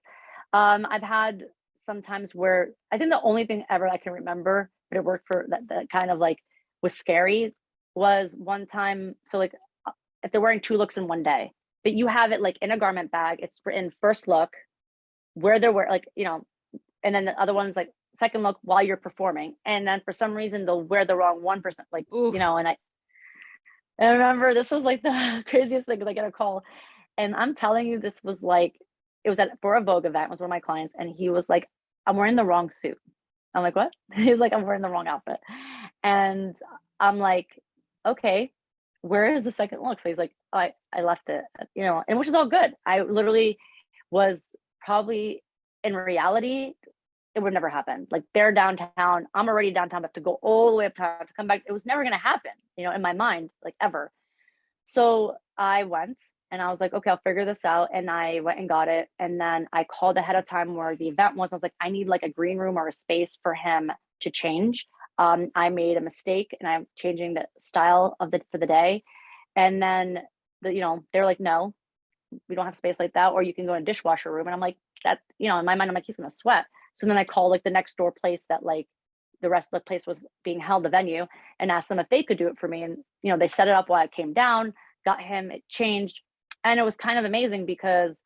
I've had sometimes where I think the only thing ever I can remember, but it worked for that kind of like was scary was one time. So like if they're wearing two looks in one day, but you have it like in a garment bag, it's written first look, where they're wearing, like, and then the other one's like second look while you're performing. And then for some reason they'll wear the wrong 1%, like, Oof. and I remember this was like the craziest thing because I get a call and I'm telling you, this was like, it was for a Vogue event with one of my clients. And he was like, I'm wearing the wrong suit. I'm like, what? He's like, I'm wearing the wrong outfit. And I'm like, okay, where is the second look? So he's like, I left it, and which is all good. I literally was probably in reality, it would never happen. Like they're downtown. I'm already downtown, but to go all the way uptown to come back, it was never going to happen, in my mind, like ever. So I went and I was like, okay, I'll figure this out. And I went and got it. And then I called ahead of time where the event was. I was like, I need like a green room or a space for him to change. I made a mistake and I'm changing the style for the day. And then they're like, no, we don't have space like that. Or you can go in a dishwasher room. And I'm like, that, in my mind, I'm like, he's gonna sweat. So then I called like the next door place that like the rest of the place was being held, the venue, and asked them if they could do it for me. And, they set it up while I came down, got him, it changed. And it was kind of amazing because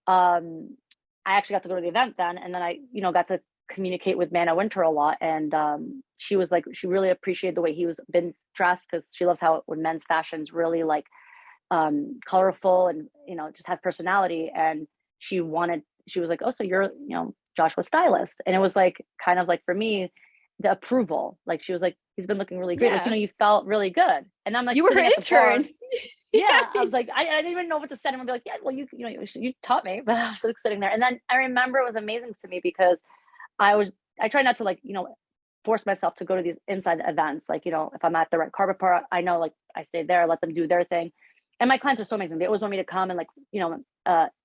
I actually got to go to the event then. And then I, got to communicate with Mana Winter a lot. And she was like, she really appreciated the way he was been dressed because she loves how when men's fashion's really like colorful and, just has personality. And she was like, oh, so you're, Joshua's stylist. And it was like, kind of like for me, the approval. Like she was like, he's been looking really great. Like, Yeah. you felt really good. And I'm like, You were her sitting at the bar. intern. Yeah. I was like, I didn't even know what to say. I'm gonna be like, yeah, well, you taught me, but I was like sitting there. And then I remember it was amazing to me because I try not to like, force myself to go to these inside events. Like, if I'm at the red carpet part, I know like I stay there, let them do their thing. And my clients are so amazing. They always want me to come and like,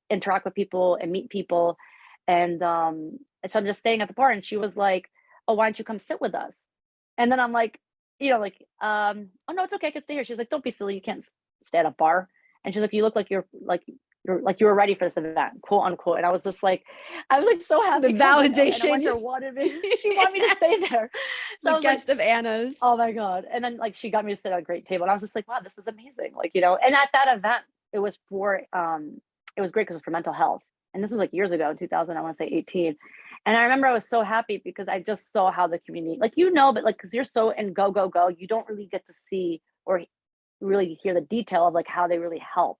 interact with people and meet people. And so I'm just staying at the bar and she was like, oh, why don't you come sit with us? And then I'm like, oh no, it's okay. I can stay here. She's like, don't be silly. You can't stay at a bar. And she's like, you look like you were ready for this event, quote unquote. And I was just like, I was like so happy. The validation. And I went to her, wanted me. She wanted me to stay there. So The I was guest like, of Anna's. oh my God. And then like she got me to sit at a great table. And I was just like, wow, this is amazing. Like, and at that event, it was it was great because it was for mental health. And this was like years ago, 2000, I want to say 18. And I remember I was so happy because I just saw how the community, like, but like, cause you're so in go, go, go, you don't really get to see or really hear the detail of like how they really help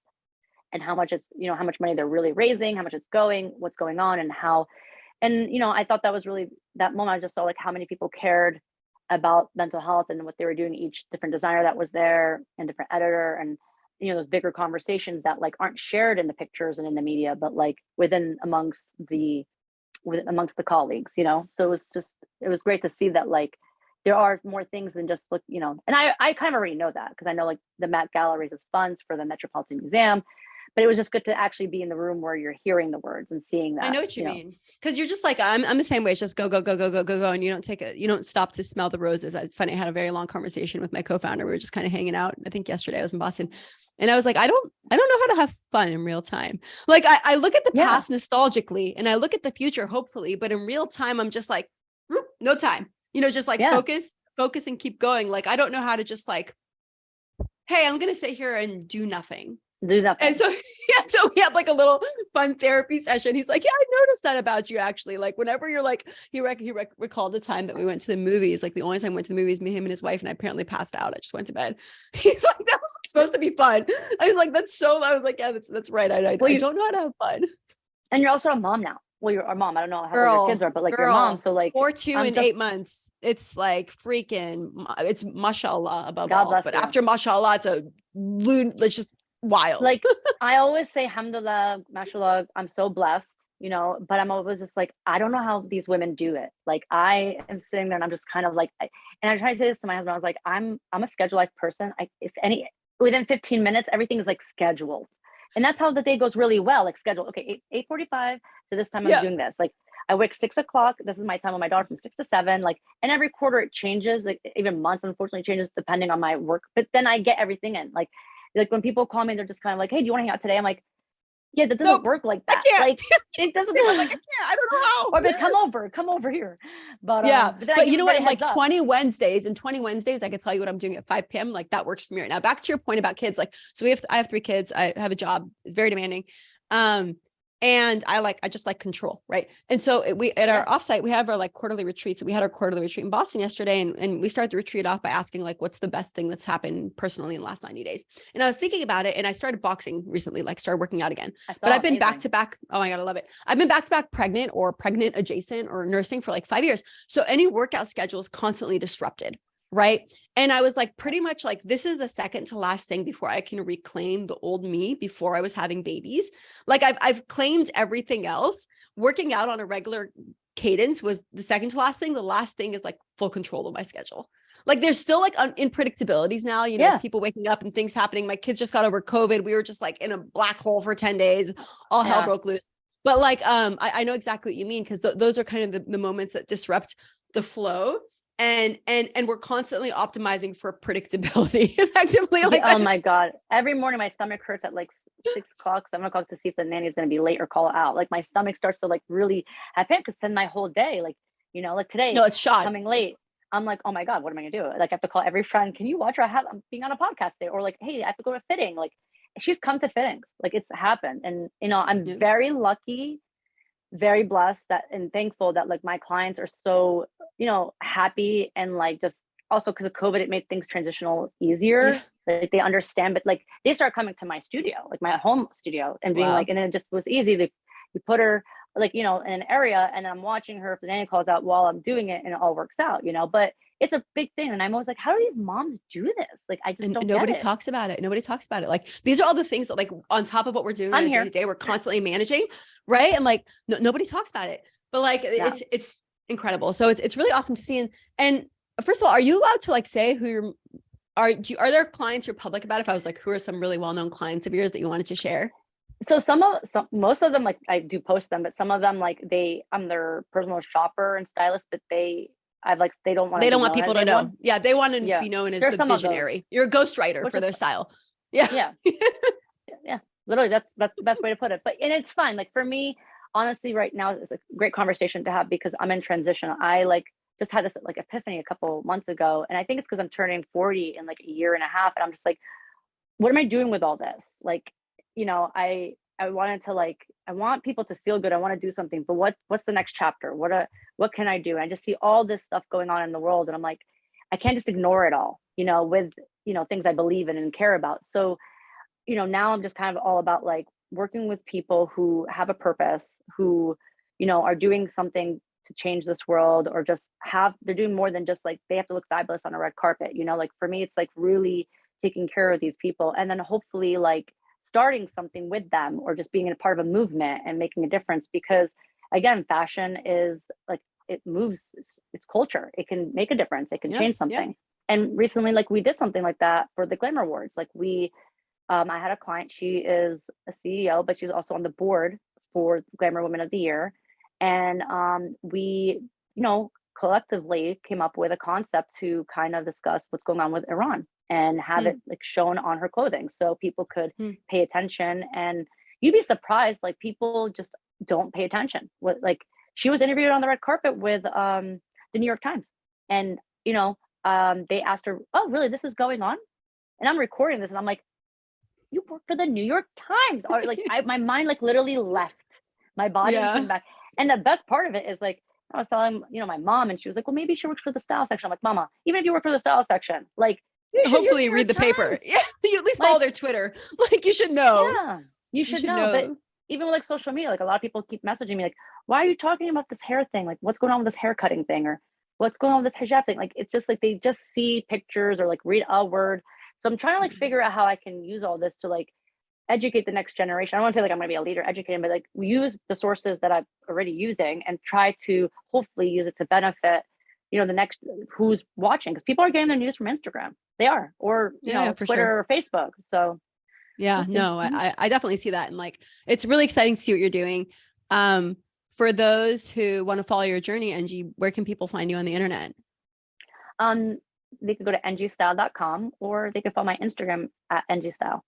and how much how much money they're really raising, how much it's going, what's going on and how, and, I thought that was really that moment. I just saw like how many people cared about mental health and what they were doing, each different designer that was there and different editor and, those bigger conversations that like aren't shared in the pictures and in the media, but like amongst the colleagues, so it was great to see that like there are more things than just look, and I kind of already know that because I know like the Met Gala raises funds for the Metropolitan Museum, but it was just good to actually be in the room where you're hearing the words and seeing that. I know what you mean. Cause you're just like, I'm the same way. It's just go, go, go, go, go, go, go. And you don't stop to smell the roses. It's funny. I had a very long conversation with my co-founder. We were just kind of hanging out. I think yesterday I was in Boston and I was like, I don't know how to have fun in real time. Like I look at the past nostalgically and I look at the future, hopefully, but in real time, I'm just like, no time, just like focus and keep going. Like, I don't know how to just like, hey, I'm going to sit here and do nothing. And so, so we had like a little fun therapy session. He's like, yeah, I noticed that about you actually. Like whenever you're like, he recalled the time that we went to the movies, like the only time I went to the movies, me, him and his wife, and I apparently passed out. I just went to bed. He's like, that was supposed to be fun. I was like, I was like, yeah, that's right. I don't know how to have fun. And you're also a mom now. Well, you're a mom. I don't know how old your kids are, but like your mom. So like 4, 2 and 8 months. It's like freaking, it's mashallah above God all. bless But you. After mashallah, it's just wild. Like I always say, alhamdulillah, mashallah, I'm so blessed, but I'm always just like, I don't know how these women do it. Like I am sitting there and I'm just kind of like, and I try to say this to my husband. I was like, I'm a schedulized person. Within 15 minutes, everything is like scheduled. And that's how the day goes really well. Like scheduled. Okay, 8:45. So this time I'm doing this. Like I wake 6 o'clock. This is my time with my daughter from 6 to 7. Like, and every quarter it changes. Like even months, unfortunately, changes depending on my work. But then I get everything in. Like when people call me, they're just kind of like, "Hey, do you want to hang out today?" I'm like, "Yeah, that doesn't work like that. I can't. Like it doesn't. Like, I can't. I don't know how." Or like, come over here. But but you know what? Like 20 Wednesdays, I could tell you what I'm doing at 5 p.m. Like that works for me right now. Back to your point about kids. Like, so I have 3 kids. I have a job. It's very demanding. And I just like control. Right. And so at our offsite, we have our like quarterly retreats. We had our quarterly retreat in Boston yesterday. And we started the retreat off by asking like, what's the best thing that's happened personally in the last 90 days? And I was thinking about it and I started boxing recently, like started working out again, but I've been back to back. Oh my God, I love it. I've been back to back pregnant or pregnant adjacent or nursing for like 5 years. So any workout schedule is constantly disrupted. Right. And I was like, pretty much like, this is the second to last thing before I can reclaim the old me before I was having babies. Like I've claimed everything else. Working out on a regular cadence was the second to last thing. The last thing is like full control of my schedule. Like there's still like unpredictabilities now, people waking up and things happening. My kids just got over COVID. We were just like in a black hole for 10 days. All hell broke loose. But like, I know exactly what you mean. Cause those are kind of the moments that disrupt the flow. And we're constantly optimizing for predictability effectively. Like, oh my God. Every morning my stomach hurts at like 6 o'clock, 7 o'clock to see if the nanny is going to be late or call out. Like my stomach starts to like really have pain because then my whole day, like, like today, no, it's shot coming late. I'm like, oh my God, what am I going to do? Like I have to call every friend. Can you watch her? I'm being on a podcast today. Or like, hey, I have to go to fitting. Like she's come to fittings. Like it's happened. And, I'm very lucky, very blessed and thankful that like my clients are so, happy and like just also because of COVID, it made things transitional easier. Like they understand, but like they start coming to my studio, like my home studio and being like, and then it just was easy. You put her like, in an area, and I'm watching her if the nanny calls out while I'm doing it, and it all works out, but it's a big thing. And I'm always like, how do these moms do this? Like, I just And don't get nobody it. talks about it. Nobody talks about it. Like, these are all the things that, like, on top of what we're doing on I'm a day here. to day, we're constantly managing. Right. And like, nobody talks about it, but like, Yeah. it's incredible. So it's really awesome to see. And first of all, are you allowed to like say who you're, are there clients you're public about? If I was like, who are some really well-known clients of yours that you wanted to share? So most of them, like, I do post them, but some of them, like, I'm their personal shopper and stylist, but they don't want They to don't be want known people as to know. anyone. Yeah. They want to Yeah. be known as There's the some of those, visionary. You're a ghostwriter which for is their style. Yeah. yeah. Yeah, literally, that's the best way to put it. But and it's fine. Like, for me, honestly, right now it's a great conversation to have because I'm in transition. I like just had this like epiphany a couple months ago, and I think it's because I'm turning 40 in like a year and a half, and I'm just like, what am I doing with all this? Like, I wanted to, like, I want people to feel good. I want to do something, but what's the next chapter? What can I do? And I just see all this stuff going on in the world, and I'm like, I can't just ignore it all, with things I believe in and care about. So now I'm just kind of all about like working with people who have a purpose, who, are doing something to change this world, or just they're doing more than just like they have to look fabulous on a red carpet. Like, for me, it's like really taking care of these people, and then hopefully like starting something with them, or just being a part of a movement and making a difference. Because again, fashion is like, it moves, it's culture. It can make a difference. It can Yeah. change Yeah. something. And recently, like, we did something like that for the Glamour Awards. Like, I had a client, she is a CEO, but she's also on the board for Glamour Women of the Year. And we, collectively came up with a concept to kind of discuss what's going on with Iran and have it like shown on her clothing so people could pay attention. And you'd be surprised, like, people just don't pay attention. Like, she was interviewed on the red carpet with the New York Times. And, they asked her, oh, really, this is going on? And I'm recording this, and I'm like, you work for the New York Times. Or like, my mind like literally left my body and came back. And the best part of it is, like, I was telling, my mom, and she was like, well, maybe she works for the style section. I'm like, Mama, even if you work for the style section, like, you should use Hopefully New read York the paper. Times. Yeah. You at least follow Like, their Twitter. Like, you should know. yeah, you You should should know. But know. even with like social media, like, a lot of people keep messaging me like, why are you talking about this hair thing? Like, what's going on with this hair cutting thing? Or what's going on with this hijab thing? Like, it's just like they just see pictures or like read a word. So I'm trying to like figure out how I can use all this to like educate the next generation. I don't want to say like I'm going to be a leader educating, but like use the sources that I'm already using and try to hopefully use it to benefit, the next who's watching, because people are getting their news from Instagram. They are, or, Yeah, for Twitter sure. or Facebook. So Yeah, we'll see. no, I definitely see that. And like, it's really exciting to see what you're doing. For those who want to follow your journey, Engie, where can people find you on the internet? Um, they could go to engiestyle.com, or they could follow my Instagram at engiestyle.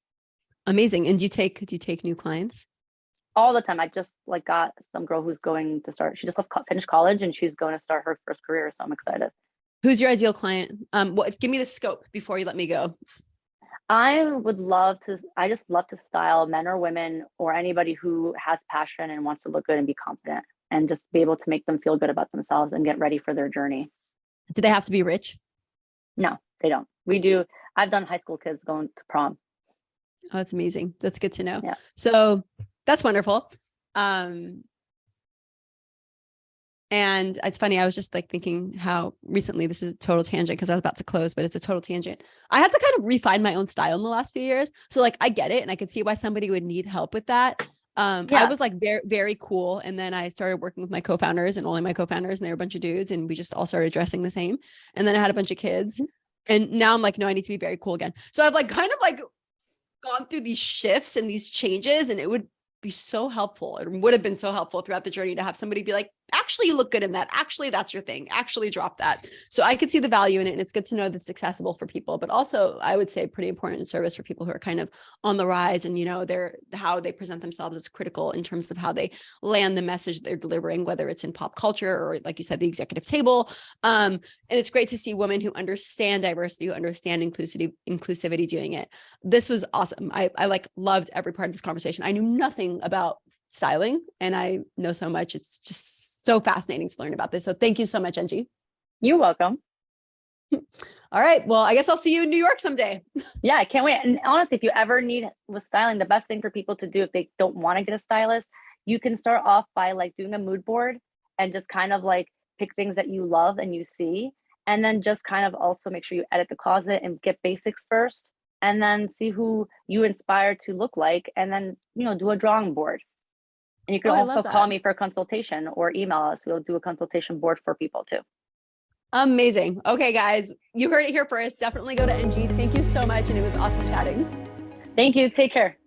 Amazing. And do you take new clients? All the time. I just like got some girl who's going to start. She just finished college, and she's going to start her first career. So I'm excited. Who's your ideal client? Give me the scope before you let me go. I just love to style men or women or anybody who has passion and wants to look good and be confident, and just be able to make them feel good about themselves and get ready for their journey. Do they have to be rich? No, they don't. I've done high school kids going to prom. Oh, that's amazing. That's good to know. Yeah. So that's wonderful. And it's funny, I was just like thinking how recently, this is a total tangent because I was about to close, but it's a total tangent. I had to kind of refine my own style in the last few years. So like, I get it. And I could see why somebody would need help with that. I was like very, very cool. And then I started working with my co-founders, and only my co-founders, and they were a bunch of dudes, and we just all started dressing the same. And then I had a bunch of kids, and now I'm like, no, I need to be very cool again. So I've like kind of like gone through these shifts and these changes, and it would be so helpful. It would have been so helpful throughout the journey to have somebody be like, actually, you look good in that. Actually, that's your thing. Actually drop that. So I could see the value in it. And it's good to know that it's accessible for people, but also I would say pretty important in service for people who are kind of on the rise, and, how they present themselves is critical in terms of how they land the message they're delivering, whether it's in pop culture or, like you said, the executive table. And it's great to see women who understand diversity, who understand inclusivity doing it. This was awesome. I like loved every part of this conversation. I knew nothing about styling, and I know so much. It's just so fascinating to learn about this. So thank you so much, Engie. You're welcome. All right. Well, I guess I'll see you in New York someday. Yeah, I can't wait. And honestly, if you ever need with styling, the best thing for people to do if they don't want to get a stylist, you can start off by like doing a mood board and just kind of like pick things that you love and you see, and then just kind of also make sure you edit the closet and get basics first, and then see who you inspire to look like, and then, you know, do a drawing board. And you can Oh, I also love call that. me for a consultation or email us. We'll do a consultation board for people too. Amazing. Okay, guys, you heard it here first. Definitely go to Engie. Thank you so much. And it was awesome chatting. Thank you. Take care.